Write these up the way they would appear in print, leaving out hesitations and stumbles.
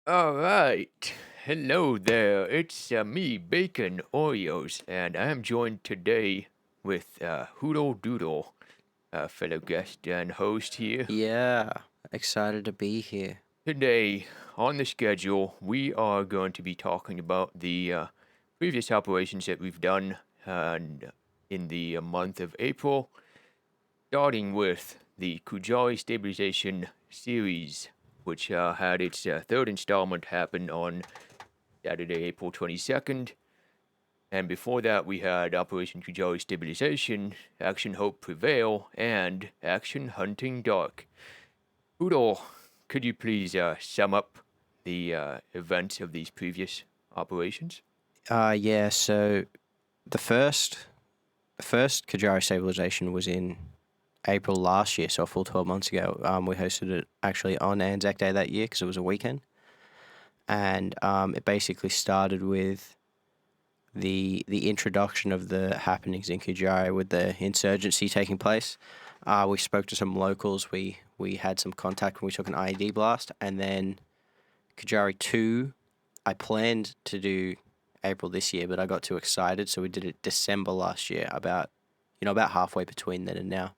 All right. Hello there. It's me, Bacon Oreos, and I am joined today with HoodleDoodle, fellow guest and host here. Yeah, excited to be here. Today, on the schedule, we are going to be talking about the previous operations that we've done and in the month of April, starting with the Kujari Stabilization series, which had its third installment happen on Saturday, April 22nd. And before that, we had Operation Kujari Stabilization, Action Hope Prevail, and Action Hunting Dark. Oodle, could you please sum up the events of these previous operations? Yeah, so the first the first Kajari Stabilization was in April last year, so a full 12 months ago. We hosted it actually on Anzac Day that year because it was a weekend. And it basically started with the introduction of the happenings in Kajari with the insurgency taking place. We spoke to some locals. We had some contact when we took an IED blast. And then Kajari 2, I planned to do April this year, but I got too excited, so we did it December last year, about halfway between then and now.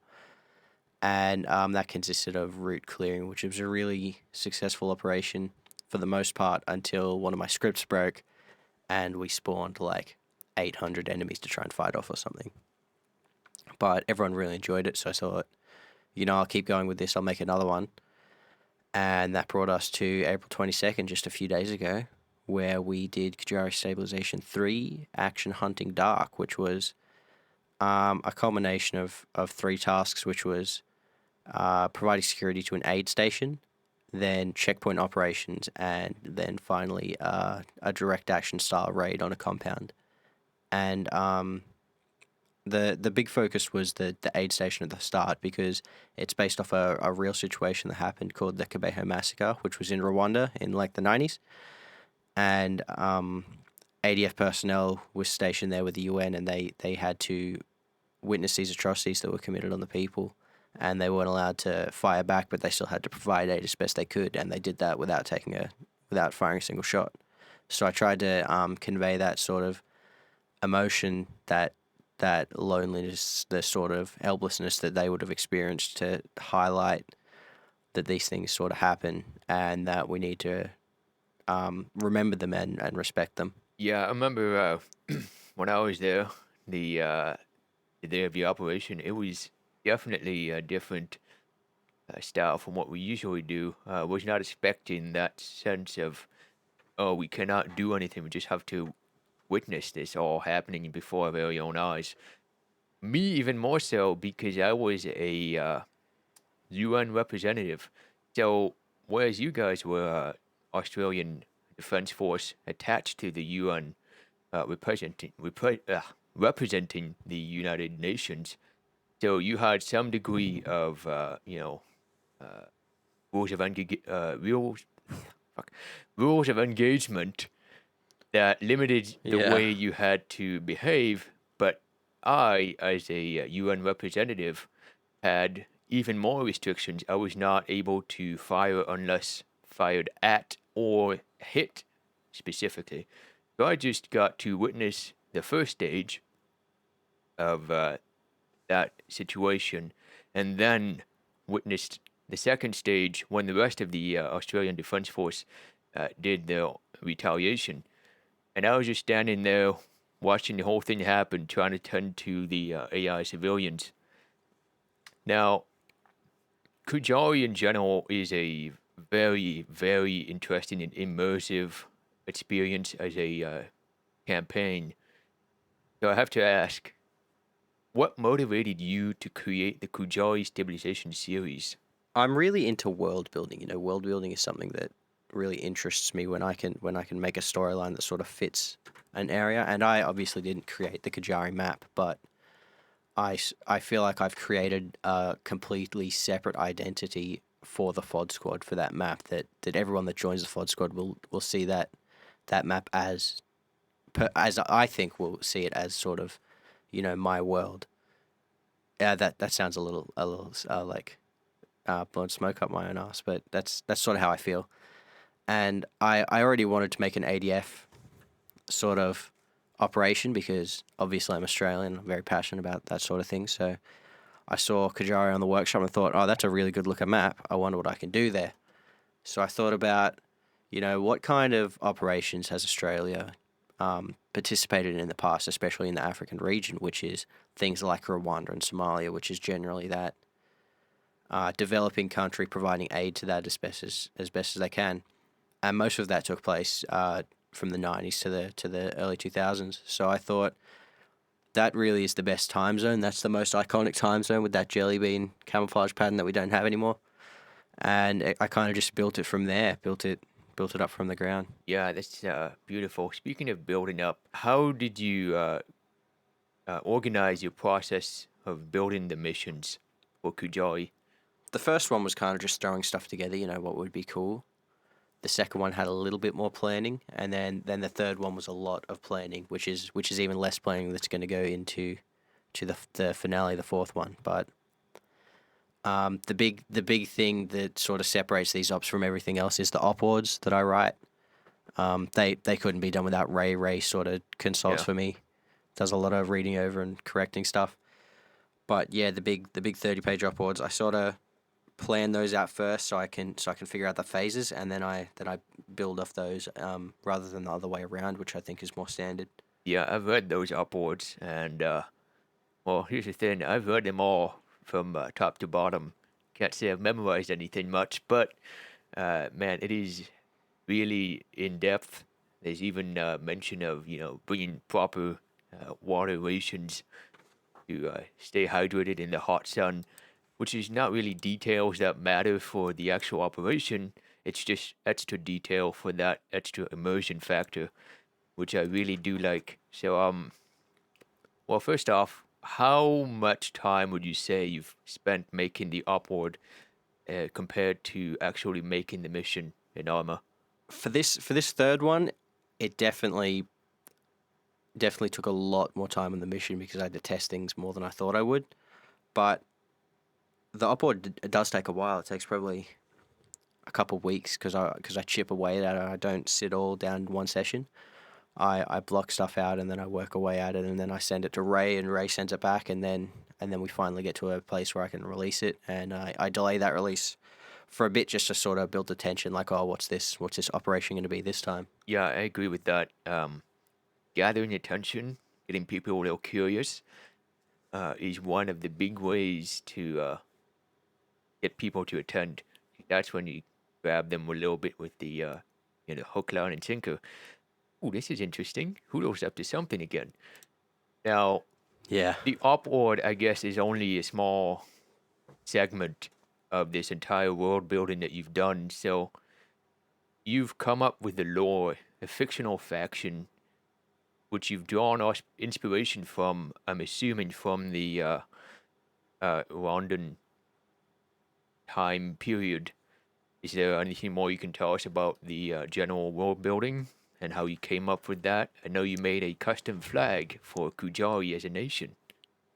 And that consisted of route clearing, which was a really successful operation for the most part until one of my scripts broke, and we spawned like 800 enemies to try and fight off or something. But everyone really enjoyed it, so I thought, I'll keep going with this. I'll make another one, and that brought us to April 22nd, just a few days ago, where we did Kujari Stabilization 3 Action Hunting Dark, which was a culmination of three tasks, which was providing security to an aid station, then checkpoint operations, and then finally a direct action style raid on a compound. And the big focus was the aid station at the start because it's based off a real situation that happened called the Kerbal massacre, which was in Rwanda in like the 90s. And ADF personnel was stationed there with the UN, and they had to witness these atrocities that were committed on the people, and they weren't allowed to fire back, but they still had to provide aid as best they could, and they did that without firing a single shot. So I tried to convey that sort of emotion, that loneliness, the sort of helplessness that they would have experienced, to highlight that these things sort of happen and that we need to remember them and respect them. Yeah, I remember when I was there, the day of the operation, it was definitely a different style from what we usually do. Was not expecting that sense of, oh, we cannot do anything. We just have to witness this all happening before our very own eyes. Me, even more so, because I was a UN representative. So, whereas you guys were Australian Defence Force attached to the UN, representing the United Nations, so you had some degree of, rules of rules, fuck, rules of engagement that limited the Yeah. way you had to behave. But I, as a UN representative, had even more restrictions. I was not able to fire unless fired at or hit specifically. So I just got to witness the first stage of that situation, and then witnessed the second stage when the rest of the Australian Defence Force did their retaliation. And I was just standing there watching the whole thing happen, trying to tend to the AI civilians. Now, Kujari in general is a very, very interesting and immersive experience as a campaign. So I have to ask, what motivated you to create the Kujari Stabilization series? I'm really into world building. World building is something that really interests me when I can make a storyline that sort of fits an area. And I obviously didn't create the Kajari map, but I feel like I've created a completely separate identity for the FOD squad for that map, that everyone that joins the FOD squad will see that map as I think will see it as sort of, my world. Yeah, that sounds a little like blowing smoke up my own ass, but that's sort of how I feel. and I already wanted to make an ADF sort of operation because obviously I'm Australian. I'm very passionate about that sort of thing. So I saw Kujari on the workshop and thought, oh, that's a really good looking map. I wonder what I can do there. So I thought about, what kind of operations has Australia participated in the past, especially in the African region, which is things like Rwanda and Somalia, which is generally that developing country providing aid to that as best as they can, and most of that took place from the 90s to the early 2000s. So I thought that really is the best time zone. That's the most iconic time zone with that jelly bean camouflage pattern that we don't have anymore. And I kind of just built it from there, built it up from the ground. Yeah, that's beautiful. Speaking of building up, how did you organize your process of building the missions for Kujari? The first one was kind of just throwing stuff together, what would be cool. The second one had a little bit more planning, and then the third one was a lot of planning, which is even less planning that's going to go into the finale, the fourth one. But the big thing that sort of separates these ops from everything else is the op ords that I write. They couldn't be done without Ray. Ray sort of consults Yeah. for me, does a lot of reading over and correcting stuff. But yeah, the big 30-page op ords, I sort of plan those out first so I can figure out the phases, and then I build off those rather than the other way around, which I think is more standard. Yeah, I've read those upwards, and well, here's the thing: I've read them all from top to bottom. Can't say I've memorized anything much, but man, it is really in depth. There's even mention of bringing proper water rations to stay hydrated in the hot sun, which is not really details that matter for the actual operation. It's just extra detail for that extra immersion factor, which I really do like. So, well, first off, how much time would you say you've spent making the upward compared to actually making the mission in Arma? For this third one, it definitely took a lot more time on the mission because I had to test things more than I thought I would. But the upward it does take a while. It takes probably a couple of weeks because I chip away at it. I don't sit all down in one session. I block stuff out and then I work away at it and then I send it to Ray and Ray sends it back and then we finally get to a place where I can release it, and I delay that release for a bit just to sort of build the tension, like, oh, what's this operation going to be this time? Yeah, I agree with that. Gathering attention, getting people a little curious, is one of the big ways to get people to attend. That's when you grab them a little bit with the hook, line, and sinker. Ooh, this is interesting. Hoodle's up to something again. Now, Yeah. the upward, I guess, is only a small segment of this entire world building that you've done. So you've come up with the lore, a fictional faction, which you've drawn inspiration from, I'm assuming, from the Rwandan time period. Is there anything more you can tell us about the general world building and how you came up with that? I know you made a custom flag for Kujari as a nation.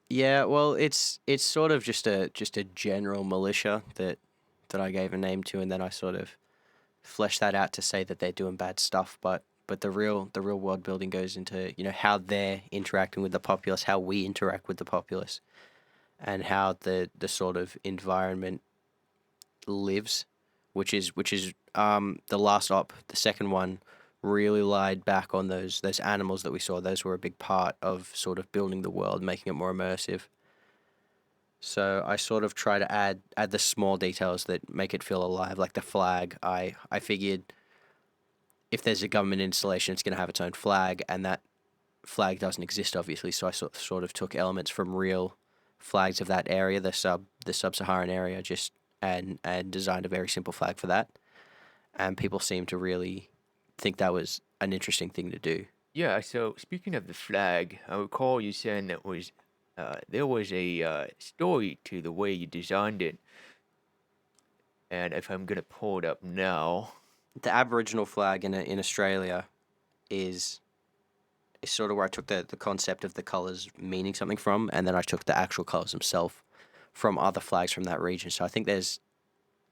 Yeah, well, it's sort of just a general militia that I gave a name to, and then I sort of fleshed that out to say that they're doing bad stuff, but the real world building goes into how they're interacting with the populace, how we interact with the populace, and how the sort of environment lives, which is the last op, the second one, really lied back on those animals that we saw. Those were a big part of sort of building the world, making it more immersive. So I sort of try to add the small details that make it feel alive, like the flag. I figured if there's a government installation, it's going to have its own flag, and that flag doesn't exist, obviously. So I sort of took elements from real flags of that area, the sub-Saharan area, just and designed a very simple flag for that. And people seem to really think that was an interesting thing to do. Yeah, so speaking of the flag, I recall you saying that there was a story to the way you designed it. And if I'm gonna pull it up now, The Aboriginal flag in Australia is sort of where I took the concept of the colours meaning something from, and then I took the actual colours themselves from other flags from that region. So I think there's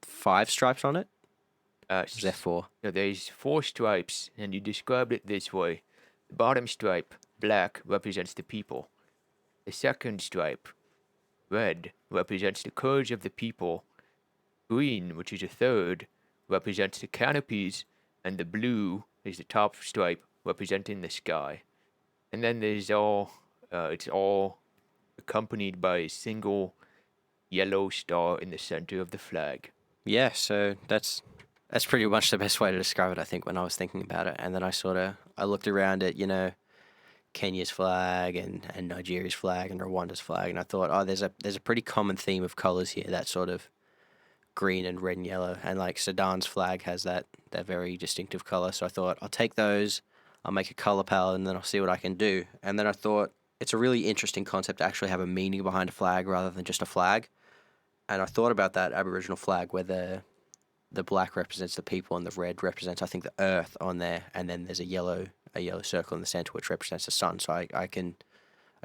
5 stripes on it. Was there four? There's four stripes, and you described it this way. The bottom stripe, black, represents the people. The second stripe, red, represents the courage of the people. Green, which is a third, represents the canopies, and the blue is the top stripe, representing the sky. And then it's all accompanied by a single yellow star in the center of the flag. Yeah, so that's pretty much the best way to describe it, I think, when I was thinking about it. And then I looked around at, Kenya's flag and Nigeria's flag and Rwanda's flag, and I thought, oh, there's a pretty common theme of colors here, that sort of green and red and yellow, and like Sudan's flag has that very distinctive color. So I thought I'll take those, I'll make a color palette, and then I'll see what I can do. And then I thought it's a really interesting concept to actually have a meaning behind a flag rather than just a flag. And I thought about that Aboriginal flag where the black represents the people and the red represents, I think, the earth on there, and then there's a yellow circle in the center which represents the sun. So I can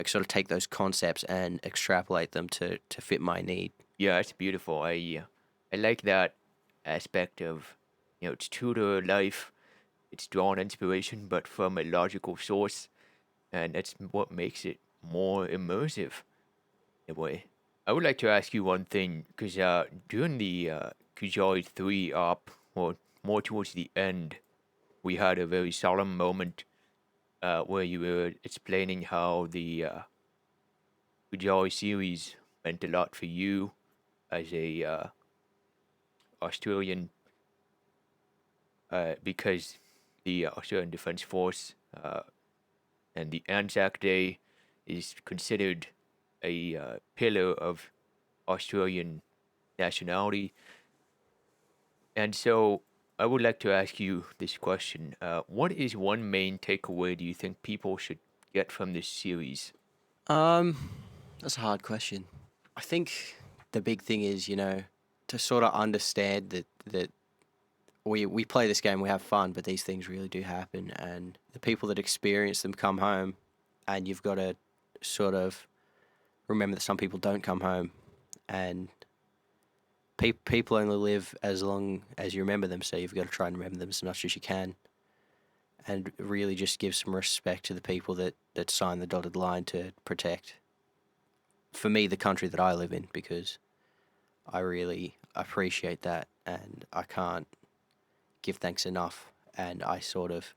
sort of take those concepts and extrapolate them to fit my need. Yeah, it's beautiful. I like that aspect of, it's true to life. It's drawn inspiration, but from a logical source, and that's what makes it more immersive in a way. I would like to ask you one thing, because during the Kujari 3 op, or more towards the end, we had a very solemn moment where you were explaining how the Kujari series meant a lot for you as a Australian, because the Australian Defence Force and the Anzac Day is considered a pillar of Australian nationality. And so I would like to ask you this question. What is one main takeaway do you think people should get from this series? That's a hard question. I think the big thing is, to sort of understand that we play this game, we have fun, but these things really do happen, and the people that experience them come home, and you've got to sort of remember that some people don't come home, and people only live as long as you remember them, so you've got to try and remember them as much as you can, and really just give some respect to the people that sign the dotted line to protect, for me, the country that I live in, because I really appreciate that, and I can't give thanks enough, and I sort of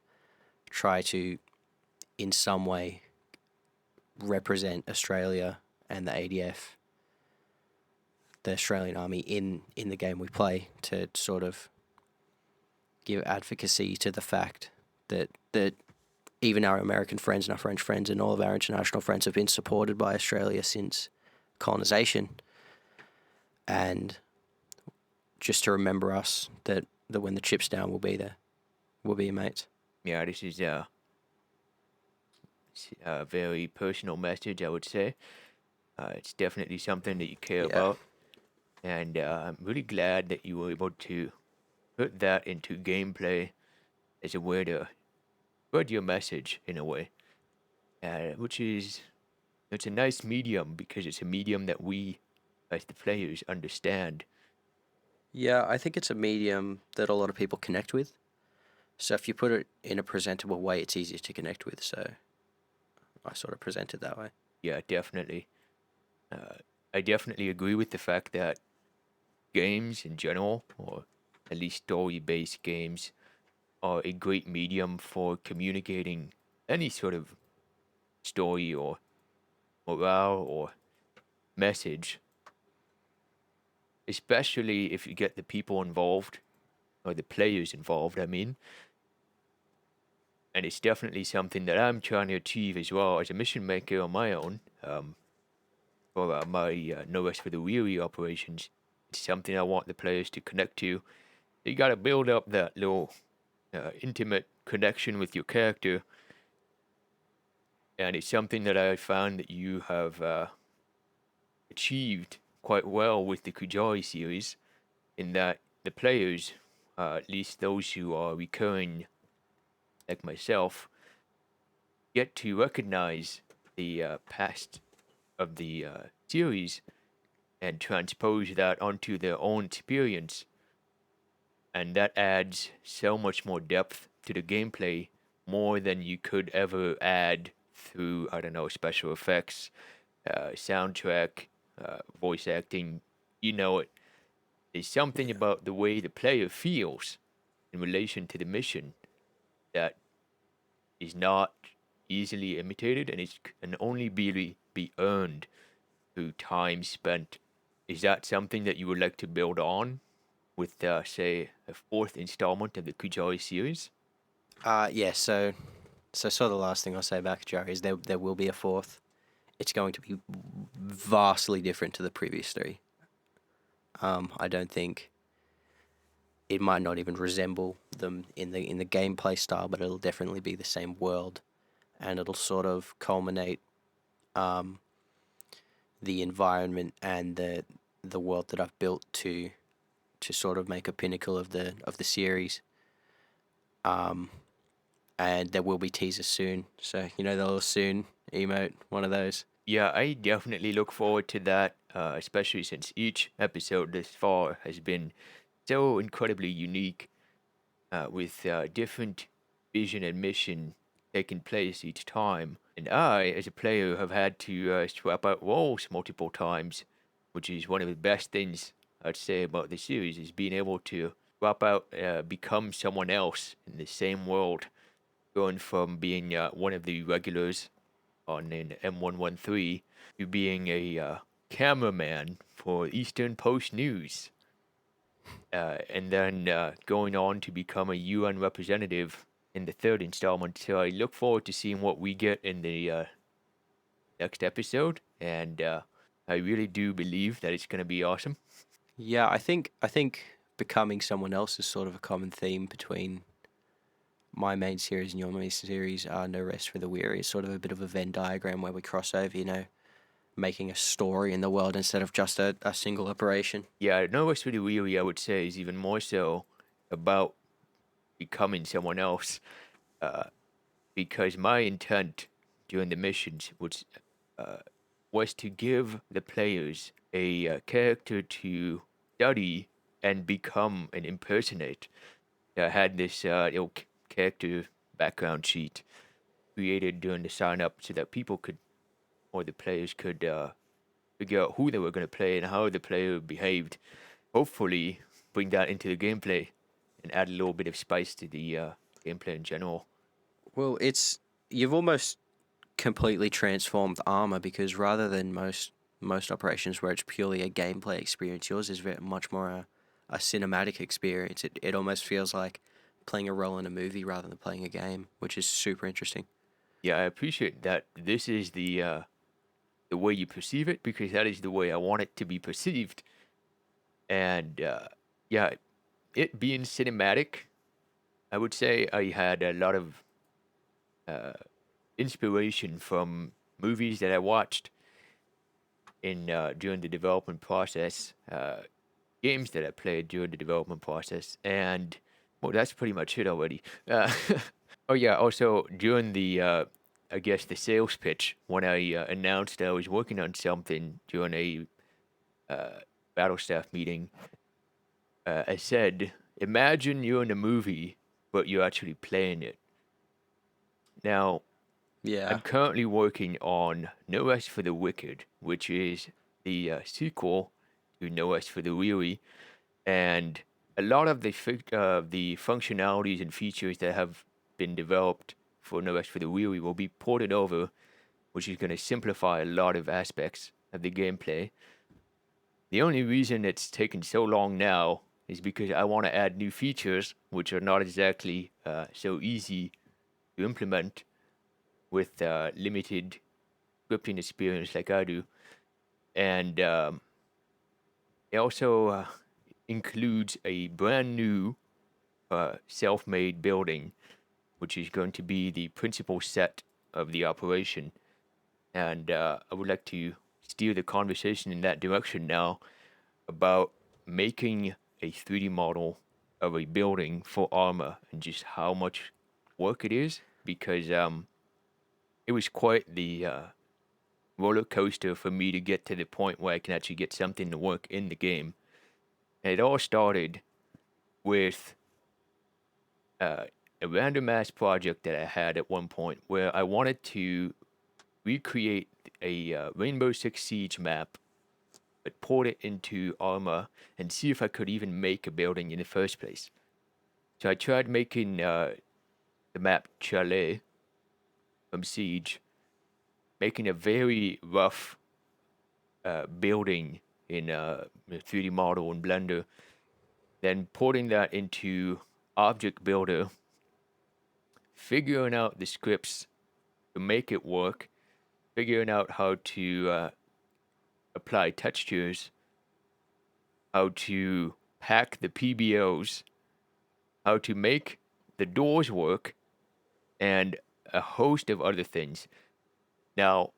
try to, in some way, represent Australia and the ADF, the Australian Army, in the game we play, to sort of give advocacy to the fact that even our American friends and our French friends and all of our international friends have been supported by Australia since colonisation, and just to remember us that when the chip's down, we'll be there. We'll be your mates. Yeah, this is a very personal message, I would say. It's definitely something that you care about. And I'm really glad that you were able to put that into gameplay as a way to spread your message in a way. Which is, it's a nice medium because it's a medium that we, as the players, understand. Yeah, I think it's a medium that a lot of people connect with. So if you put it in a presentable way, it's easier to connect with. So I sort of present it that way. Yeah, definitely. I definitely agree with the fact that games in general, or at least story-based games, are a great medium for communicating any sort of story or morale or message, especially if you get the people involved, or the players involved, I mean. And it's definitely something that I'm trying to achieve as well as a mission maker on my own, for my No Rest for the Weary operations. It's something I want the players to connect to. You gotta build up that little intimate connection with your character, and it's something that I found that you have achieved quite well with the Kujari series, in that the players, at least those who are recurring, like myself, get to recognize the past of the series and transpose that onto their own experience. and that adds so much more depth to the gameplay, more than you could ever add through, I don't know, special effects, soundtrack, voice acting. You know it. There's something Yeah. about the way the player feels in relation to the mission that is not easily imitated, and it can only be earned through time spent. Is that something that you would like to build on with, say, a fourth installment of the Kujari series? Yeah. So sort of the last thing I'll say about Kajari is there will be a fourth. It's going to be vastly different to the previous three. I don't think it might not even resemble them in the gameplay style, but it'll definitely be the same world, and it'll sort of culminate um, the environment and the world that I've built to sort of make a pinnacle of the series. Um, and there will be teasers soon, so the little soon emote, one of those. Yeah, I definitely look forward to that, especially since each episode thus far has been so incredibly unique, with different vision and mission taking place each time. And I, as a player, have had to swap out roles multiple times, which is one of the best things I'd say about the series, is being able to swap out, become someone else in the same world, going from being one of the regulars on an M113 to being a cameraman for Eastern Post News, and then going on to become a UN representative in the third installment. So I look forward to seeing what we get in the next episode, and I really do believe that it's going to be awesome. Yeah, I think becoming someone else is sort of a common theme between my main series and your main series. No Rest for the Weary. It's sort of a bit of a Venn diagram where we cross over. Making a story in the world instead of just a single operation. Yeah, No Rest for the Weary, I would say, is even more so about becoming someone else, uh, because my intent during the missions uh, was to give the players a character to study and become and impersonate. I had this character background sheet created during the sign up so that people could, or the players could, figure out who they were going to play and how the player behaved. Hopefully, bring that into the gameplay and add a little bit of spice to the gameplay in general. Well, you've almost completely transformed Armor because rather than most operations where it's purely a gameplay experience, yours is very much more a cinematic experience. It almost feels like playing a role in a movie rather than playing a game, which is super interesting. Yeah, I appreciate that. This is the way you perceive it, because that is the way I want it to be perceived. And yeah, it being cinematic, I would say I had a lot of uh, inspiration from movies that I watched in during the development process, games that I played during the development process, and well, that's pretty much it already. Oh yeah, also during the I guess the sales pitch, when I announced that I was working on something during a uh, battle staff meeting, I said, "Imagine you're in a movie, but you're actually playing it." Now, Yeah. I'm currently working on No Rest for the Wicked, which is the sequel to No Rest for the Weary, and a lot of the functionalities and features that have been developed for No Rest for the Weary will be ported over, which is going to simplify a lot of aspects of the gameplay. The only reason it's taken so long now is because I want to add new features, which are not exactly so easy to implement with limited scripting experience like I do. And it also includes a brand new self made building, which is going to be the principal set of the operation. And I would like to steer the conversation in that direction now about making a 3D model of a building for Arma and just how much work it is, because it was quite the roller coaster for me to get to the point where I can actually get something to work in the game. And it all started with a random ass project that I had at one point where I wanted to recreate a Rainbow Six Siege map, but port it into Arma and see if I could even make a building in the first place. So I tried making the map Chalet from Siege, making a very rough building in a 3D model in Blender, then porting that into Object Builder, figuring out the scripts to make it work, figuring out how to apply textures, how to pack the PBOs, how to make the doors work, and a host of other things. Now,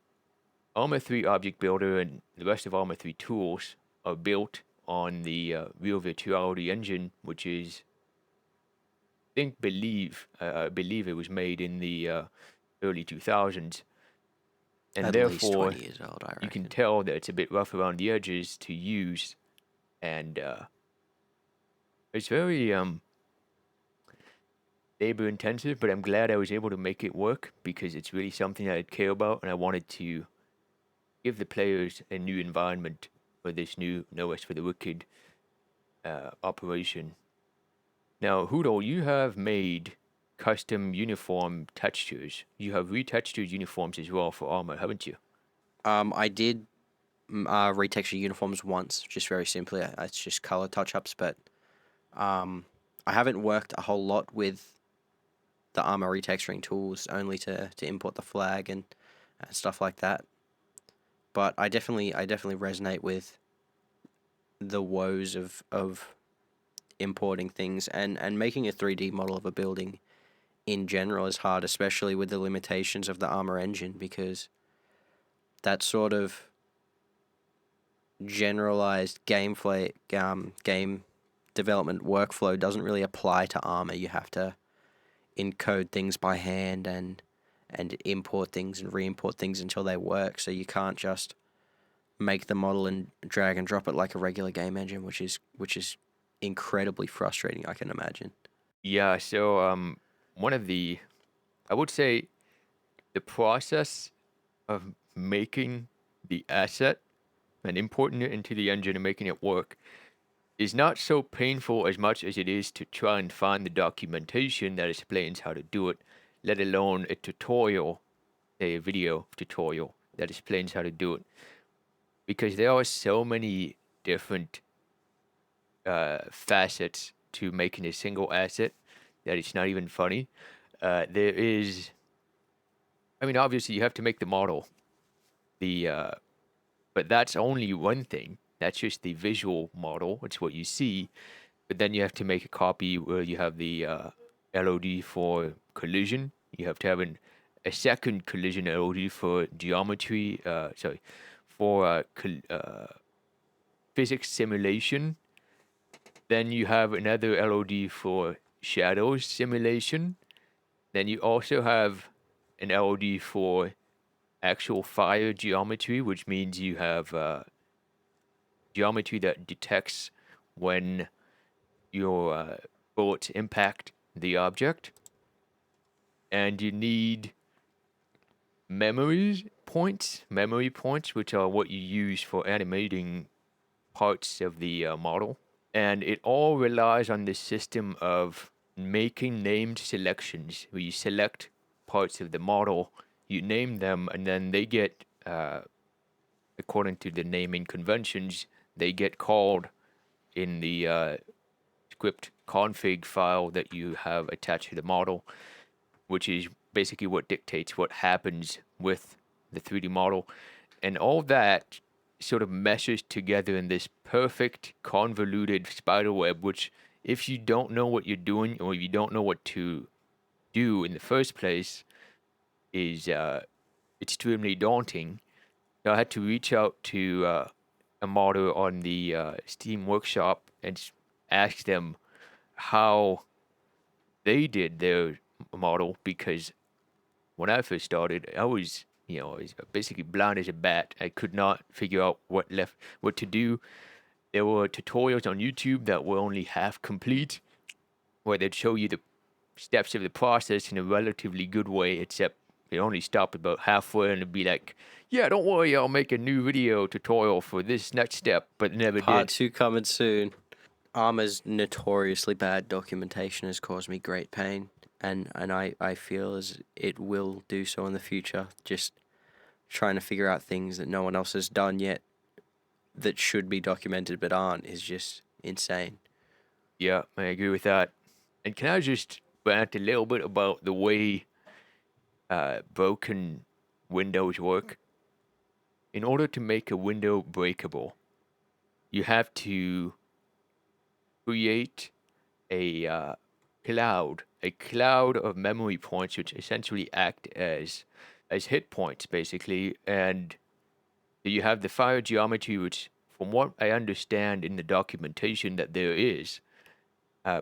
Arma 3 Object Builder and the rest of Arma 3 tools are built on the Real Virtuality engine, which is, I believe it was made in the early 2000s, and At least therefore 20 years old, I reckon. you can tell that it's a bit rough around the edges to use, and it's very labor intensive, but I'm glad I was able to make it work because it's really something I care about, and I wanted to give the players a new environment for this new No Rest for the Wicked operation. Now, Hoodle, you have made custom uniform textures. You have retextured uniforms as well for Armor, haven't you? I did retexture uniforms once, just very simply. It's just color touch-ups, but I haven't worked a whole lot with the armor retexturing tools, only to import the flag and stuff like that. But I definitely resonate with the woes of importing things, and making a 3D model of a building in general is hard, especially with the limitations of the armor engine, because that sort of generalized game development workflow doesn't really apply to Armor. You have to encode things by hand and import things and re-import things until they work. So you can't just make the model and drag and drop it like a regular game engine, which is incredibly frustrating, I can imagine. Yeah, so one of the, I would say, the process of making the asset and importing it into the engine and making it work is not so painful as much as it is to try and find the documentation that explains how to do it, let alone a tutorial, a video tutorial that explains how to do it. Because there are so many different facets to making a single asset that it's not even funny. There is, I mean, obviously you have to make the model, but that's only one thing. That's just the visual model. It's what you see. But then you have to make a copy where you have the LOD for collision. You have to have a second collision LOD for geometry. For physics simulation. Then you have another LOD for shadows simulation. Then you also have an LOD for actual fire geometry, which means you have geometry that detects when your bullets impact the object. And you need memory points, which are what you use for animating parts of the model. And it all relies on this system of making named selections, where you select parts of the model, you name them, and then they get, according to the naming conventions, they get called in the script config file that you have attached to the model, which is basically what dictates what happens with the 3D model. And all that sort of meshes together in this perfect convoluted spider web, which if you don't know what you're doing or you don't know what to do in the first place is extremely daunting. So I had to reach out to a modder on the Steam Workshop and ask them how they did their model, because when I first started, I was basically blind as a bat. I could not figure out what to do. There were tutorials on YouTube that were only half complete, where they'd show you the steps of the process in a relatively good way, except they only stop about halfway and it'd be like, yeah, don't worry, I'll make a new video tutorial for this next step, but never Part did. 2 coming soon. Arma's notoriously bad documentation has caused me great pain, and I feel as it will do so in the future. Just trying to figure out things that no one else has done yet that should be documented but aren't is just insane. Yeah, I agree with that. And can I just rant a little bit about the way broken windows work? In order to make a window breakable, you have to create a cloud of memory points, which essentially act as hit points, basically. And you have the fire geometry, which, from what I understand in the documentation that there is,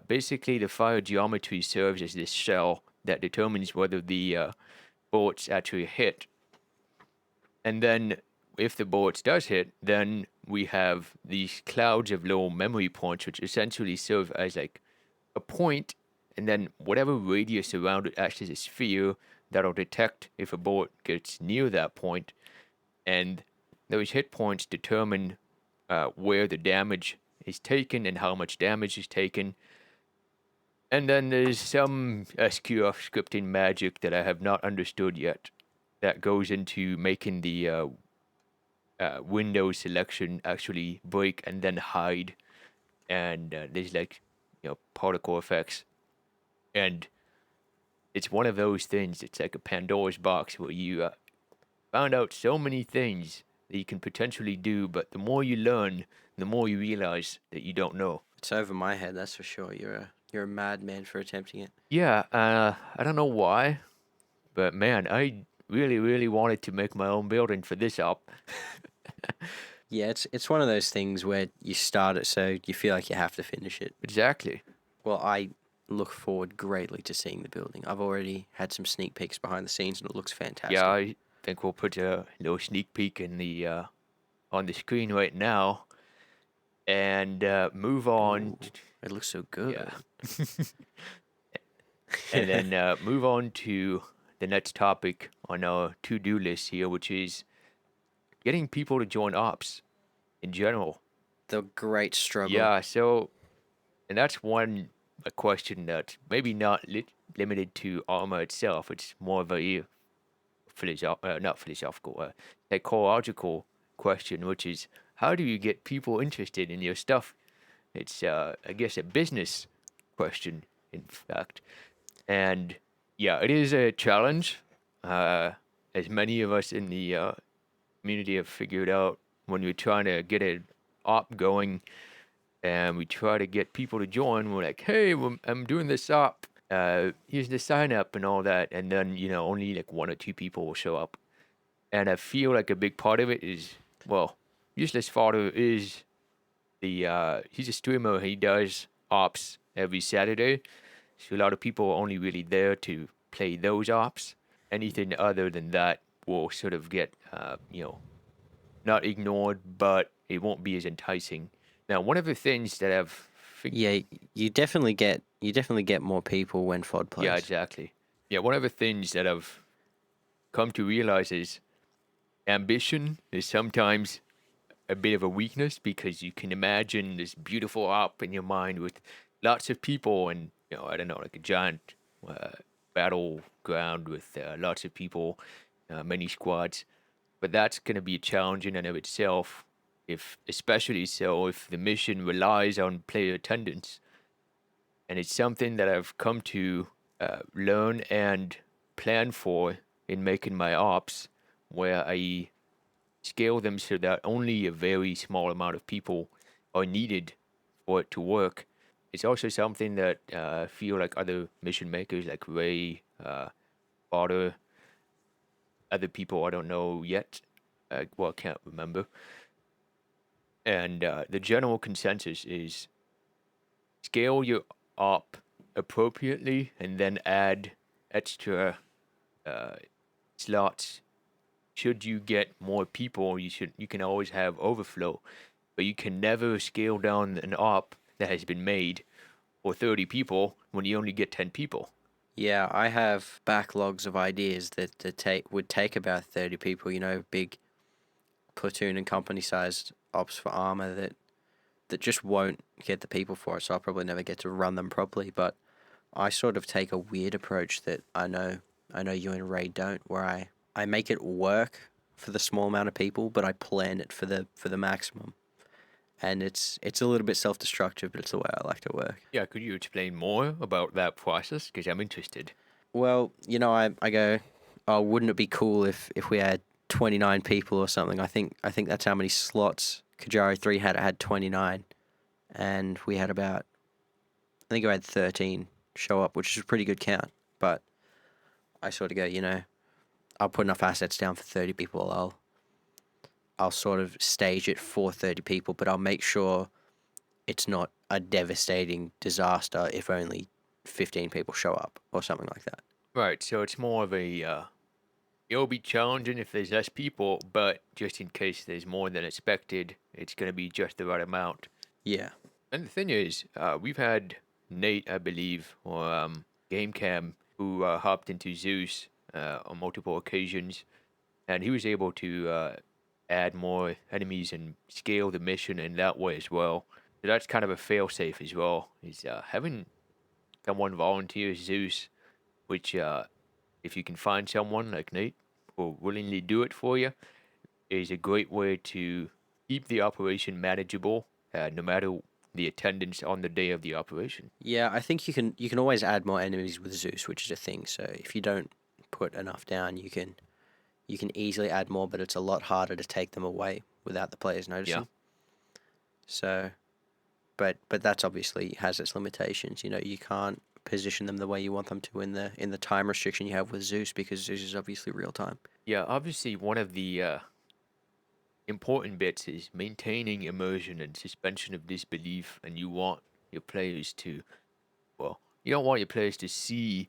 basically the fire geometry serves as this shell that determines whether the bullets actually hit. And then, if the bullets does hit, then we have these clouds of little memory points, which essentially serve as like a point, and then whatever radius around it acts as a sphere that'll detect if a bullet gets near that point, and those hit points determine where the damage is taken and how much damage is taken. And then there's some SQF scripting magic that I have not understood yet that goes into making the window selection actually break and then hide. And there's like, particle effects. And it's one of those things. It's like a Pandora's box where you found out so many things that you can potentially do, but the more you learn, the more you realize that you don't know. It's over my head, that's for sure. You're a madman for attempting it. Yeah, I don't know why, but man, I really, really wanted to make my own building for this op. Yeah, it's one of those things where you start it so you feel like you have to finish it. Exactly. Well, I look forward greatly to seeing the building. I've already had some sneak peeks behind the scenes, and it looks fantastic. Yeah, I think we'll put a little sneak peek in the on the screen right now, and move on. Ooh, it looks so good. Yeah. And then move on to the next topic on our to-do list here, which is getting people to join ops in general. The great struggle. Yeah, so, and that's one a question that maybe not limited to Arma itself. It's more of a not philosophical, psychological question, which is how do you get people interested in your stuff? It's, I guess, a business question, in fact. And yeah, it is a challenge, as many of us in the community have figured out when we're trying to get an op going and we try to get people to join. We're like, hey, I'm doing this op. Here's the sign up and all that. And then, only like one or two people will show up. And I feel like a big part of it is, well, UselessFodder is he's a streamer. He does ops every Saturday. So a lot of people are only really there to play those ops. Anything other than that will sort of get, not ignored, but it won't be as enticing. Now, one of the things that I've Yeah, you definitely get more people when FOD plays. Yeah, exactly. Yeah, one of the things that I've come to realize is ambition is sometimes a bit of a weakness because you can imagine this beautiful op in your mind with lots of people and, I don't know, like a giant battleground with lots of people, many squads. But that's going to be a challenge in and of itself, especially so if the mission relies on player attendance. And it's something that I've come to learn and plan for in making my ops, where I scale them so that only a very small amount of people are needed for it to work. It's also something that I feel like other mission makers like Ray, Otter, other people I don't know yet, I can't remember. And the general consensus is scale your op appropriately and then add extra slots. Should you get more people, you can always have overflow, but you can never scale down an op that has been made or 30 people when you only get 10 people. Yeah, I have backlogs of ideas that would take about 30 people, big platoon and company sized ops for Arma that just won't get the people for it, so I'll probably never get to run them properly. But I sort of take a weird approach that I know you and Ray don't, where I make it work for the small amount of people, but I plan it for the maximum. And it's a little bit self destructive, but it's the way I like to work. Yeah, could you explain more about that process? Because I'm interested. Well, I go, oh, wouldn't it be cool if we had 29 people or something? I think that's how many slots Kujari 3 had. It had 29, and we had about, I think I had 13 show up, which is a pretty good count. But I sort of go, I'll put enough assets down for 30 people. I'll sort of stage it for 30 people, but I'll make sure it's not a devastating disaster if only 15 people show up or something like that. Right, so it's more of a, it'll be challenging if there's less people, but just in case there's more than expected, it's going to be just the right amount. Yeah. And the thing is, we've had Nate, I believe, or GameCam, who hopped into Zeus on multiple occasions, and he was able to add more enemies and scale the mission in that way as well. So that's kind of a failsafe as well, is having someone volunteer Zeus, which, if you can find someone like Nate who will willingly do it for you, is a great way to keep the operation manageable, no matter the attendance on the day of the operation. Yeah, I think you can always add more enemies with Zeus, which is a thing. So if you don't put enough down, you can easily add more, but it's a lot harder to take them away without the players Yeah. noticing. So, but that's obviously has its limitations. You can't position them the way you want them to in the time restriction you have with Zeus, because Zeus is obviously real time. Yeah, obviously, one of the important bits is maintaining immersion and suspension of disbelief, and you want your players to, well, you don't want your players to see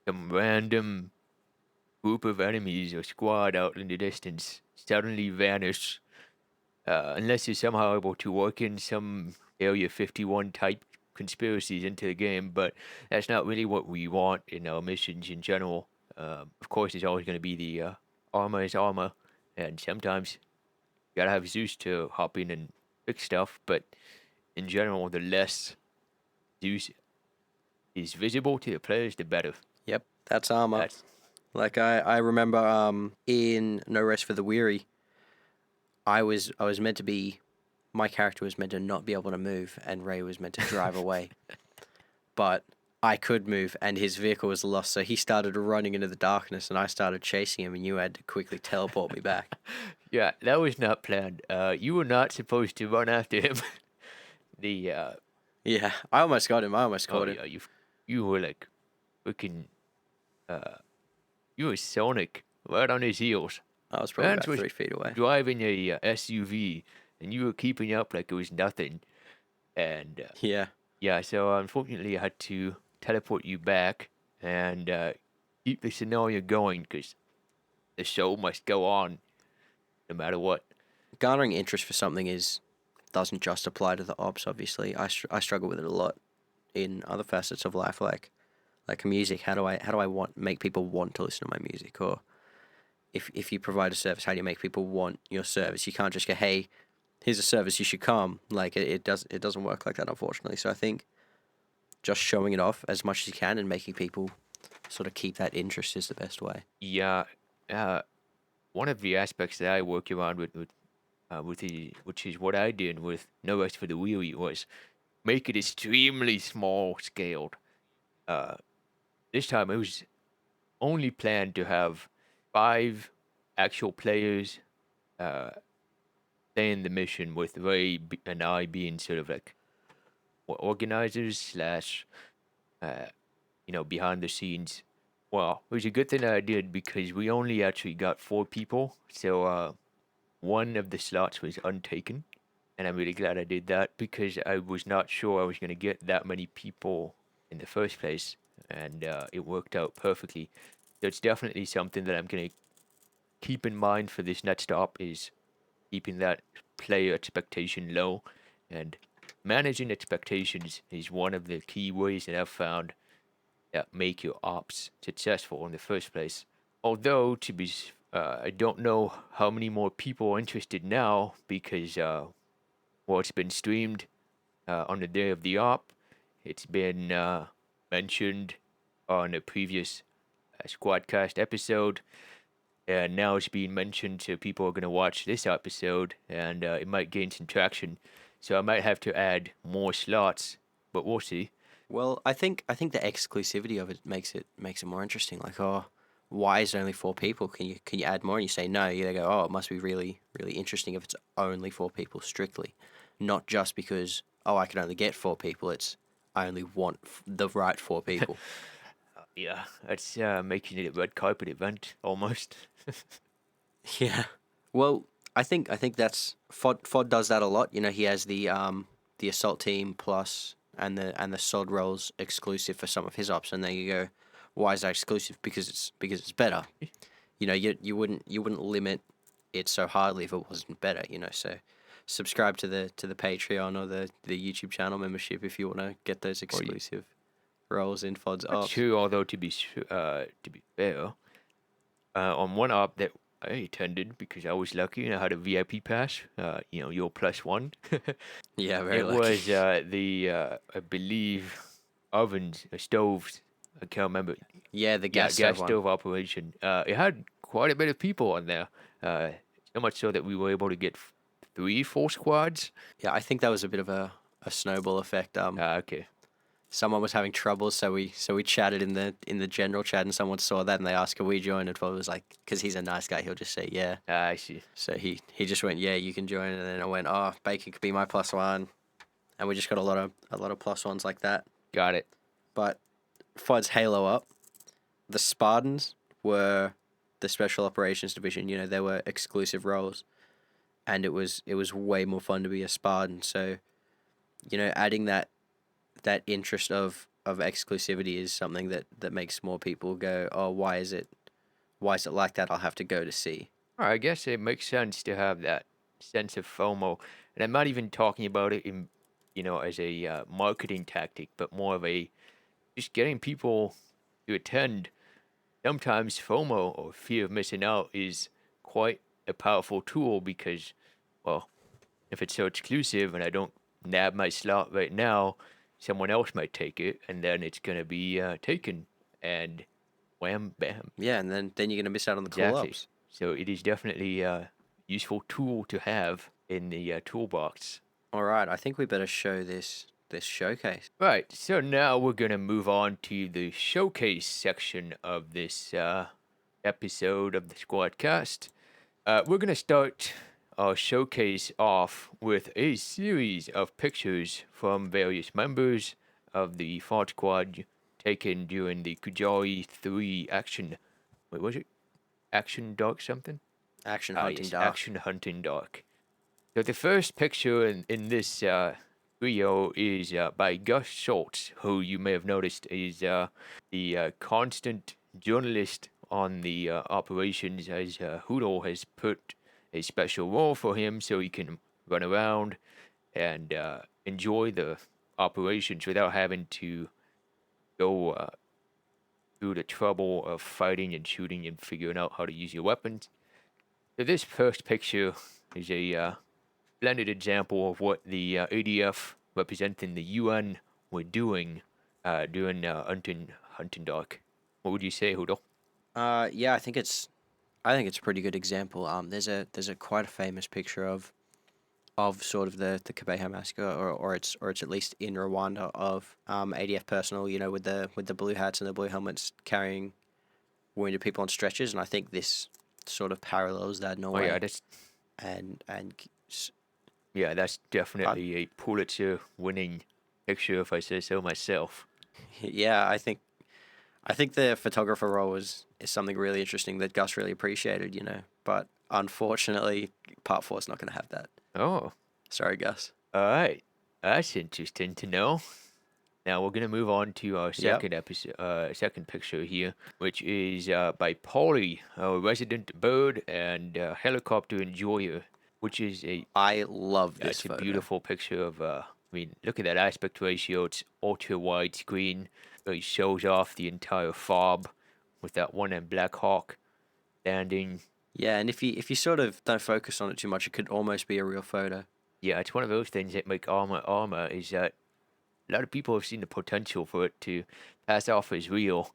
some random group of enemies or squad out in the distance suddenly vanish, unless you're somehow able to work in some Area 51 type conspiracies into the game, but that's not really what we want in our missions in general. Of course, there's always going to be the armor is armor, and sometimes you gotta have Zeus to hop in and fix stuff, but in general, the less Zeus is visible to the players, the better. Yep, that's Arma. That's Like I remember in No Rest for the Weary, I was meant to be, my character was meant to not be able to move, and Ray was meant to drive away. But I could move, and his vehicle was lost, so he started running into the darkness, and I started chasing him, and you had to quickly teleport me back. yeah, that was not planned. You were not supposed to run after him. the Yeah, I almost got him. I almost oh caught him. yeah, you were like freaking you were Sonic right on his heels. I was probably Vance about was 3 feet away. driving a SUV, and you were keeping up like it was nothing. And Yeah. yeah, so unfortunately, I had to teleport you back and keep the scenario going because the show must go on no matter what. Garnering interest for something doesn't just apply to the ops. Obviously, I struggle with it a lot in other facets of life, like music. How do I make people want to listen to my music? Or if you provide a service, how do you make people want your service? You can't just go, hey, here's a service, you should come. Like it doesn't work like that, unfortunately. So I think just showing it off as much as you can and making people sort of keep that interest is the best way. Yeah, one of the aspects that I work around with which is what I did with No Rest for the Weary, was make it extremely small scaled. Uh, this time it was only planned to have 5 actual players uh, playing the mission, with Ray and I being sort of like organizers slash, uh, behind the scenes. Well, it was a good thing that I did because we only actually got 4 people, so one of the slots was untaken, and I'm really glad I did that because I was not sure I was going to get that many people in the first place, and it worked out perfectly. So it's definitely something that I'm going to keep in mind for this next stop, is keeping that player expectation low and managing expectations is one of the key ways that I've found that make your ops successful in the first place. Although, I don't know how many more people are interested now because, well, it's been streamed on the day of the op. It's been mentioned on a previous Squadcast episode, and now it's being mentioned, so people are going to watch this episode, and it might gain some traction. So I might have to add more slots, but we'll see. Well, I think the exclusivity of it makes it more interesting. Like, oh, why is it only 4 people? Can you add more? And you say no. You go, oh, it must be really interesting if it's only 4 people strictly, not just because oh I can only get 4 people. It's I only want the right 4 people. Yeah, that's making it a red carpet event almost. Yeah. Well, I think that's Fod does that a lot. You know, he has the assault team plus and the sod rolls exclusive for some of his ops, and there you go. Why is that exclusive? Because it's better. You know, you wouldn't limit it so hardly if it wasn't better. You know, so subscribe to the Patreon or the YouTube channel membership if you want to get those exclusive rolls in Fod's That's ops. true, although to be fair, on one op that I attended because I was lucky and I had a VIP pass, you're +1. Yeah, very It lucky. was I believe, ovens, stoves. I can't remember. Yeah, the gas Gas stove one. stove operation. It had quite a bit of people on there. So much so that we were able to get 3 full squads. Yeah, I think that was a bit of a snowball effect. Okay. Someone was having trouble, so we chatted in the general chat, and someone saw that and they asked, "Can we join?" And Fod was like, because he's a nice guy, he'll just say yeah. I see. So he just went, yeah, you can join, and then I went, oh, Bacon could be my +1, and we just got a lot of +1s like that. Got it. But Fod's Halo up, the Spartans were the Special Operations Division. You know, they were exclusive roles, and it was way more fun to be a Spartan. So, you know, adding that interest of exclusivity is something that makes more people go, oh, why is it like that? I'll have to go to see. All right, I guess it makes sense to have that sense of FOMO, and I'm not even talking about it in, as a marketing tactic, but more of a just getting people to attend. Sometimes FOMO, or fear of missing out, is quite a powerful tool because, well, if it's so exclusive and I don't nab my slot right now, someone else might take it, and then it's gonna be taken, and wham bam. Yeah, and then you're gonna miss out on the cool Exactly. ups. So it is definitely a useful tool to have in the toolbox. All right, I think we better show this showcase. Right, so now we're gonna move on to the showcase section of this episode of the Squadcast. We're gonna start our showcase off with a series of pictures from various members of the FoddSquad taken during the Kujari 3 action. Wait, was it? Action Dark something? Action Ah, hunting yes, dark. Action Hunting Dark. So the first picture in this video is by Gus Schultz, who you may have noticed is the constant journalist on the operations, as Hoodle has put a special role for him so he can run around and enjoy the operations without having to go through the trouble of fighting and shooting and figuring out how to use your weapons. So this first picture is a splendid example of what the ADF representing the UN were doing during hunting dark. What would you say, Hoodle? Yeah, I think it's a pretty good example. There's a quite a famous picture of sort of the Kabeha massacre, or it's at least in Rwanda, of ADF personnel, you know, with the blue hats and the blue helmets carrying wounded people on stretchers, and I think this sort of parallels that in a way. Oh yeah, that's and yeah, that's definitely a Pulitzer-winning picture, if I say so myself. yeah, I think the photographer role is something really interesting that Gus really appreciated, you know. But unfortunately, Part 4 is not going to have that. Oh, Sorry, Gus. all right, that's interesting to know. Now we're gonna move on to our second second picture here, which is by Polly, a resident bird and helicopter enjoyer, which is I love this it's a photo. beautiful picture of I mean, look at that aspect ratio. It's ultra widescreen. Really shows off the entire fob with that one in Black Hawk landing. Yeah, and if you sort of don't focus on it too much, it could almost be a real photo. Yeah, it's one of those things that make Arma is that a lot of people have seen the potential for it to pass off as real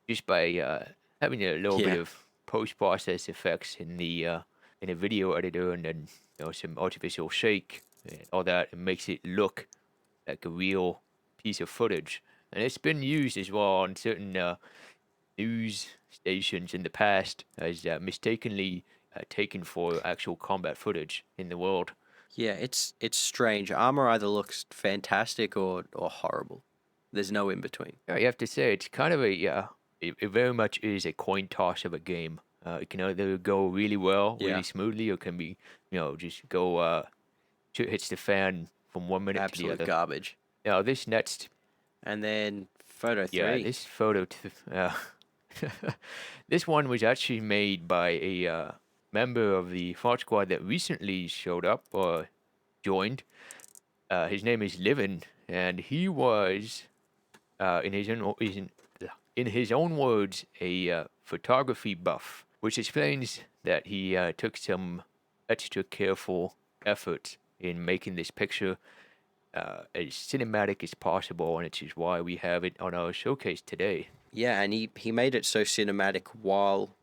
just by having a little bit Yeah. of post-process effects in a video editor, and then some artificial shake and all that. It makes it look like a real piece of footage, and it's been used as well on certain news stations in the past as mistakenly taken for actual combat footage in the world. Yeah, it's strange. Armor either looks fantastic or horrible. There's no in between. Yeah, you have to say it's kind of it very much is a coin toss of a game. It can either go really well, Yeah. really smoothly, or can be, just go shit hits the fan from one minute to the Absolute other. garbage. Now this next, And then photo yeah, 3. this photo, this one was actually made by a member of the FoddSquad that recently showed up or joined. His name is Livin, and he was, in his own words, a photography buff, which explains that he took some extra careful effort in making this picture as cinematic as possible, and which is why we have it on our showcase today. Yeah, and he made it so cinematic while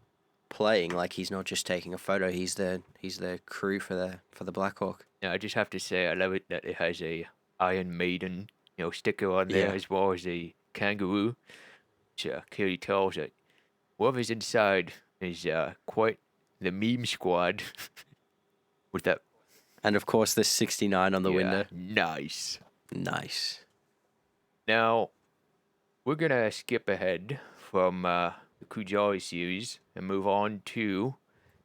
playing, like he's not just taking a photo, he's the crew for the Black Hawk. Now, I just have to say, I love it that it has a Iron Maiden, sticker on there, Yeah. as well as a kangaroo, which clearly tells that whoever's inside is quite the meme squad with that. And of course there's 69 on the Yeah, window. nice. Nice. Now, we're going to skip ahead from the Kujari series and move on to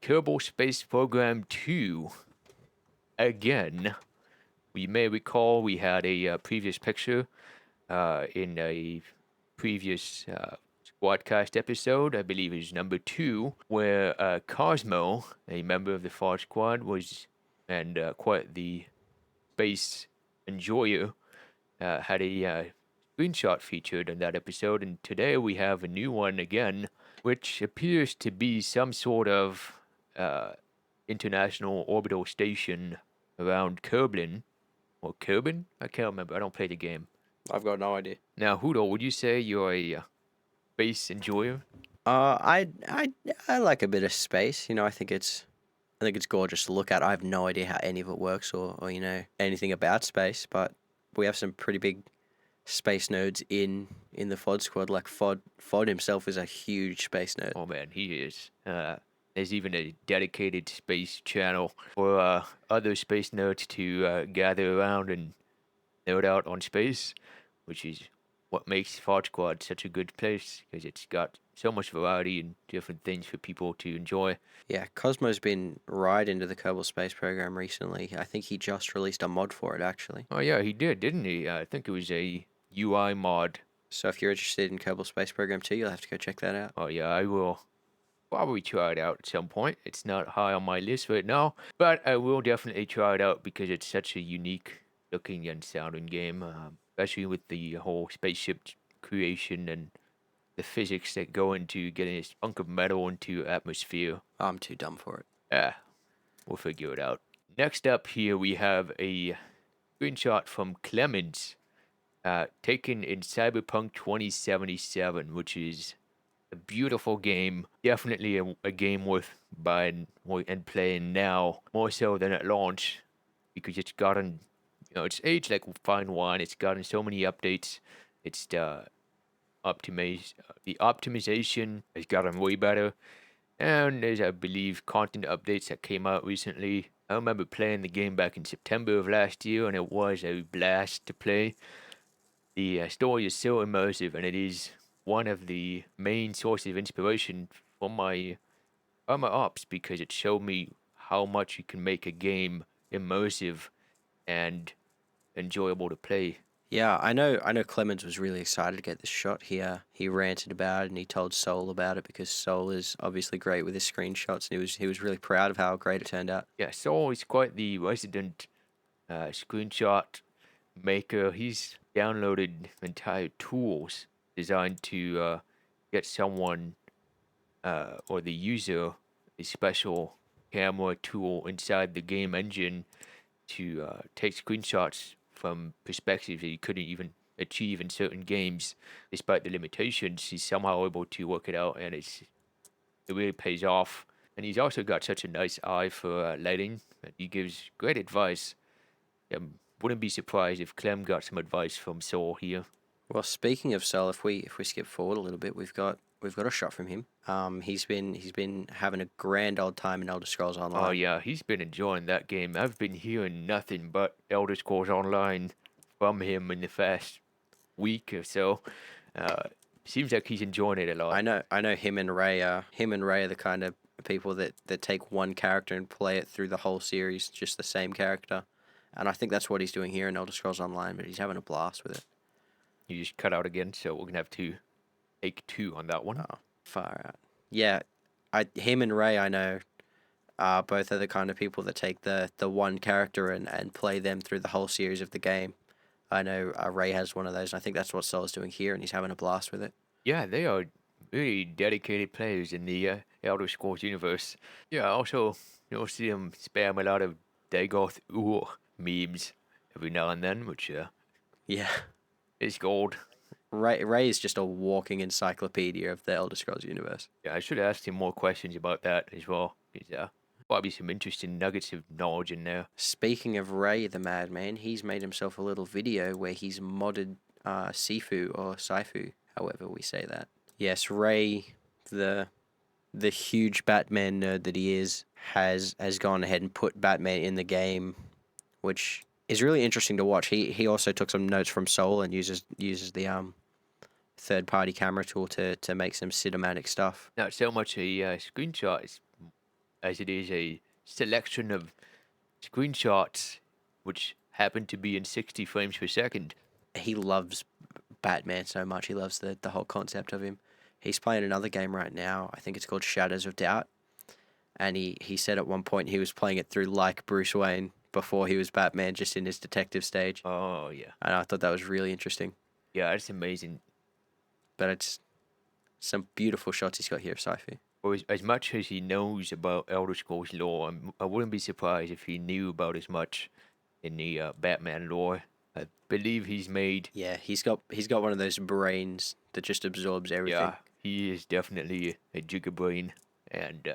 Kerbal Space Program 2. Again, you may recall we had a previous picture in a previous Squadcast episode, I believe it was number 2, where Cosmo, a member of the Far Squad, was, and quite the space enjoyer, had a screenshot featured in that episode, and today we have a new one again, which appears to be some sort of international orbital station around Kerbal, or Kerbin? I can't remember. I don't play the game. I've got no idea. Now, Hoodle, would you say you're a space enjoyer? I like a bit of space. I think it's gorgeous to look at. I have no idea how any of it works or anything about space, but we have some pretty big space nerds in the FOD squad. Like Fod himself is a huge space nerd. Oh man, he is. There's even a dedicated space channel for other space nerds to gather around and nerd out on space, which is what makes Fod Squad such a good place, because it's got so much variety and different things for people to enjoy. Yeah, Cosmo's been right into the Kerbal Space Program recently. I think he just released a mod for it, actually. Oh yeah, he did, didn't he? I think it was a UI mod. So if you're interested in Kerbal Space Program 2, you'll have to go check that out. Oh yeah, I will probably try it out at some point. It's not high on my list right now, but I will definitely try it out because it's such a unique looking and sounding game, especially with the whole spaceship creation and the physics that go into getting this chunk of metal into atmosphere. I'm too dumb for it. Ah, we'll figure it out. Next up here we have a screenshot from Clemens, taken in Cyberpunk 2077, which is a beautiful game. Definitely a game worth buying and playing now, more so than at launch, because it's gotten, it's aged like fine wine. It's gotten so many updates. It's the optimization has gotten way better, and there's, I believe, content updates that came out recently. I remember playing the game back in September of last year, and it was a blast to play. The story is so immersive, and it is one of the main sources of inspiration for my Arma Ops, because it showed me how much you can make a game immersive and enjoyable to play. Yeah, I know Clemens was really excited to get this shot here. He ranted about it and he told Soul about it because Soul is obviously great with his screenshots, and he was really proud of how great it turned out. Yeah, Soul is quite the resident screenshot maker. He's downloaded entire tools designed to get someone or the user a special camera tool inside the game engine to take screenshots from perspectives that you couldn't even achieve in certain games, despite the limitations. He's somehow able to work it out, and it really pays off. And he's also got such a nice eye for lighting. And he gives great advice. Wouldn't be surprised if Clem got some advice from Saul here. Well, speaking of Sol, if we skip forward a little bit, we've got a shot from him. He's been having a grand old time in Elder Scrolls Oh Online. yeah, he's been enjoying that game. I've been hearing nothing but Elder Scrolls Online from him in the past week or so. Seems like he's enjoying it a lot. I know him and Ray are the kind of people that take one character and play it through the whole series, just the same character. And I think that's what he's doing here in Elder Scrolls Online, but he's having a blast with it. You just cut out again, so we're gonna have to take two on that one. Oh, far out. Yeah, him and Ray, I know, both are the kind of people that take the one character and play them through the whole series of the game. I know Ray has one of those, and I think that's what Sol's doing here, and he's having a blast with it. Yeah, they are really dedicated players in the Elder Scrolls universe. Yeah, also you'll see them spam a lot of Dagoth memes every now and then, which Yeah, is gold. Ray is just a walking encyclopedia of the Elder Scrolls universe. Yeah, I should have asked him more questions about that as well. There's probably some interesting nuggets of knowledge in there. Speaking of Ray the Madman, he's made himself a little video where he's modded Sifu or Saifu, however we say that. Yes, Ray, the huge Batman nerd that he is, has gone ahead and put Batman in the game, which is really interesting to watch. He also took some notes from Soul and uses the third party camera tool to make some cinematic stuff. Not so much a screenshot as it is a selection of screenshots which happen to be in 60 frames per second. He loves Batman so much. He loves the whole concept of him. He's playing another game right now. I think it's called Shadows of Doubt. And he said at one point he was playing it through like Bruce Wayne before he was Batman, just in his detective stage. Oh, yeah. And I thought that was really interesting. Yeah, that's amazing. But it's some beautiful shots he's got here of Sci-Fi. Or as much as he knows about Elder Scrolls lore, I wouldn't be surprised if he knew about as much in the Batman lore. I believe he's made. Yeah, he's got one of those brains that just absorbs everything. Yeah, he is definitely a gigabrain, and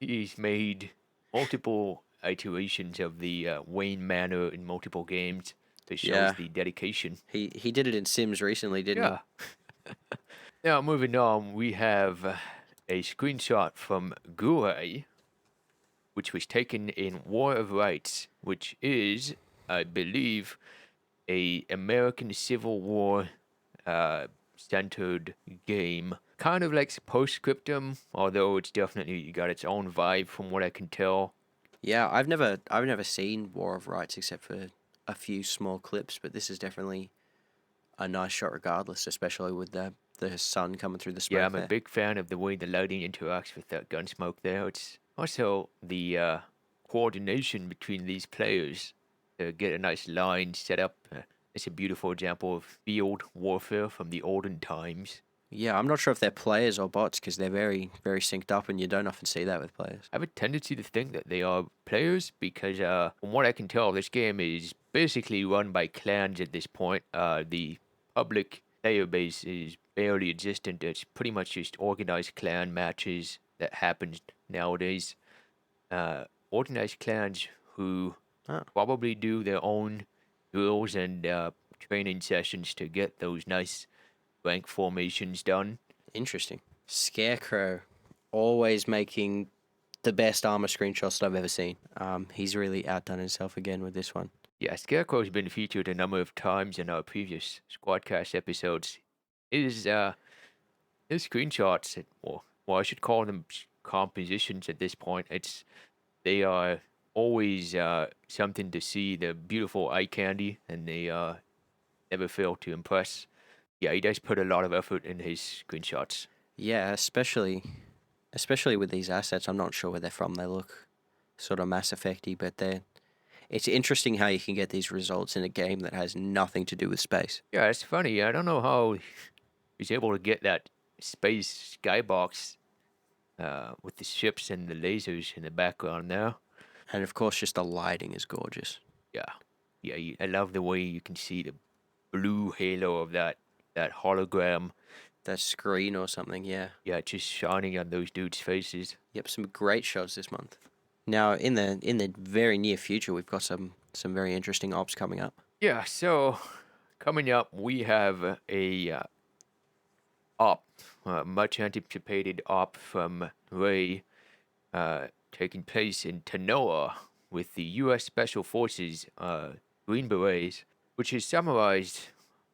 he's made multiple iterations of the Wayne Manor in multiple games that shows the dedication. He did it in Sims recently, didn't he? Now, moving on, we have a screenshot from Gure, which was taken in War of Rights, which is, I believe, a American Civil War centered game. Kind of like Postscriptum, although it's definitely got its own vibe from what I can tell. Yeah, I've never seen War of Rights except for a few small clips, but this is definitely a nice shot regardless, especially with the sun coming through the smoke. Yeah, I'm a big fan of the way the lighting interacts with that gun smoke there. It's also the coordination between these players to get a nice line set up. It's a beautiful example of field warfare from the olden times. Yeah, I'm not sure if they're players or bots because they're very, very synced up, and you don't often see that with players. I have a tendency to think that they are players because, from what I can tell, this game is basically run by clans at this point. The public player base is barely existent. It's pretty much just organized clan matches that happen nowadays. Organized clans who probably do their own drills and training sessions to get those nice rank formations done. Interesting. Scarecrow, always making the best armor screenshots that I've ever seen. He's really outdone himself again with this one. Yeah, Scarecrow's been featured a number of times in our previous Squadcast episodes. His screenshots, well, I should call them compositions at this point. They are always something to see. They're beautiful eye candy, and they never fail to impress. Yeah, he does put a lot of effort in his screenshots. Yeah, especially with these assets. I'm not sure where they're from. They look sort of Mass Effect-y, but It's interesting how you can get these results in a game that has nothing to do with space. Yeah, it's funny. I don't know how he's able to get that space skybox with the ships and the lasers in the background there. And of course, just the lighting is gorgeous. Yeah, yeah. I love the way you can see the blue halo of that hologram. That screen or something, yeah. Yeah, just shining on those dudes' faces. Yep, some great shots this month. Now, in the very near future, we've got some very interesting ops coming up. Yeah. So coming up, we have a op, much anticipated op from Ray, taking place in Tanoa with the U.S. Special Forces Green Berets, which is summarized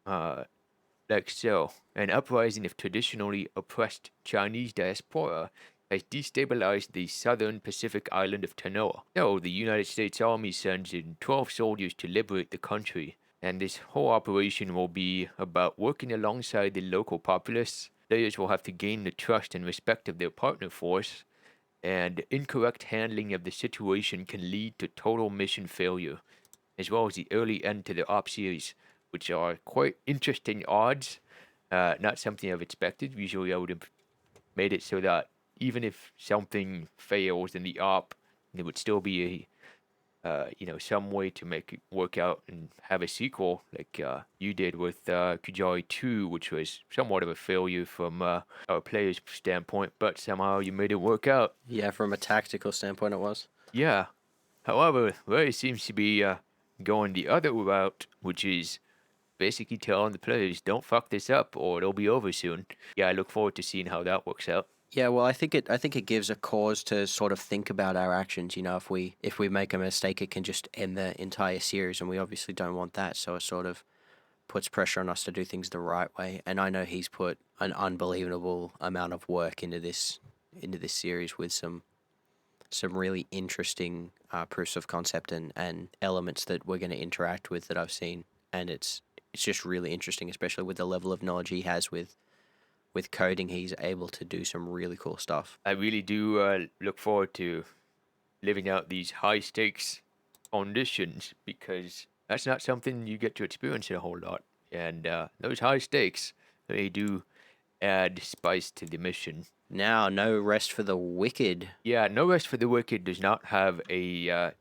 like so: an uprising of traditionally oppressed Chinese diaspora has destabilized the southern Pacific island of Tanoa. So, the United States Army sends in 12 soldiers to liberate the country, and this whole operation will be about working alongside the local populace. Players will have to gain the trust and respect of their partner force, and incorrect handling of the situation can lead to total mission failure, as well as the early end to the op series, which are quite interesting odds. Not something I've expected. Usually I would have made it so that even if something fails in the op, there would still be some way to make it work out and have a sequel, like you did with Kujari 2, which was somewhat of a failure from our player's standpoint, but somehow you made it work out. Yeah, from a tactical standpoint, it was. Yeah. However, Ray seems to be going the other route, which is basically telling the players, don't fuck this up or it'll be over soon. Yeah, I look forward to seeing how that works out. Yeah, well, I think it gives a cause to sort of think about our actions. You know, if we make a mistake, it can just end the entire series, and we obviously don't want that. So it sort of puts pressure on us to do things the right way. And I know he's put an unbelievable amount of work into this series with some really interesting proofs of concept and elements that we're going to interact with that I've seen, and it's just really interesting, especially with the level of knowledge he has with coding. He's able to do some really cool stuff. I really do look forward to living out these high stakes auditions because that's not something you get to experience a whole lot. And those high stakes, they do add spice to the mission. Now, no rest for the wicked. Yeah, No Rest for the Wicked does not have a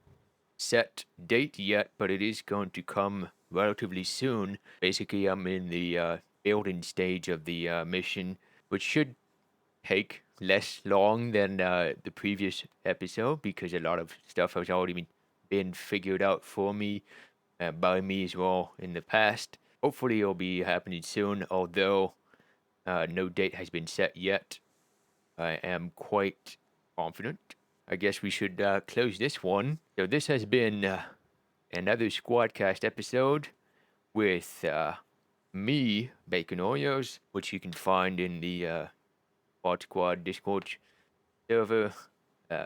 set date yet, but it is going to come relatively soon. Basically, I'm in the building stage of the mission, which should take less long than the previous episode because a lot of stuff has already been figured out for me by me as well in the past. Hopefully, it'll be happening soon, although no date has been set yet. I am quite confident. I guess we should close this one. So this has been another Squadcast episode with me, BaconOreos, which you can find in the FoddSquad Discord server.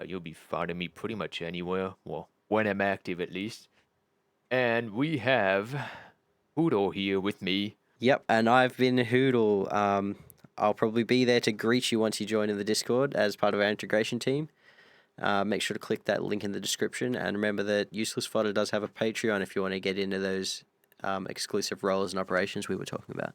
You'll be finding me pretty much anywhere. Well, when I'm active at least. And we have Hoodle here with me. Yep, and I've been Hoodle. I'll probably be there to greet you once you join in the Discord as part of our integration team. Make sure to click that link in the description, and remember that UselessFodder does have a Patreon if you want to get into those exclusive roles and operations we were talking about.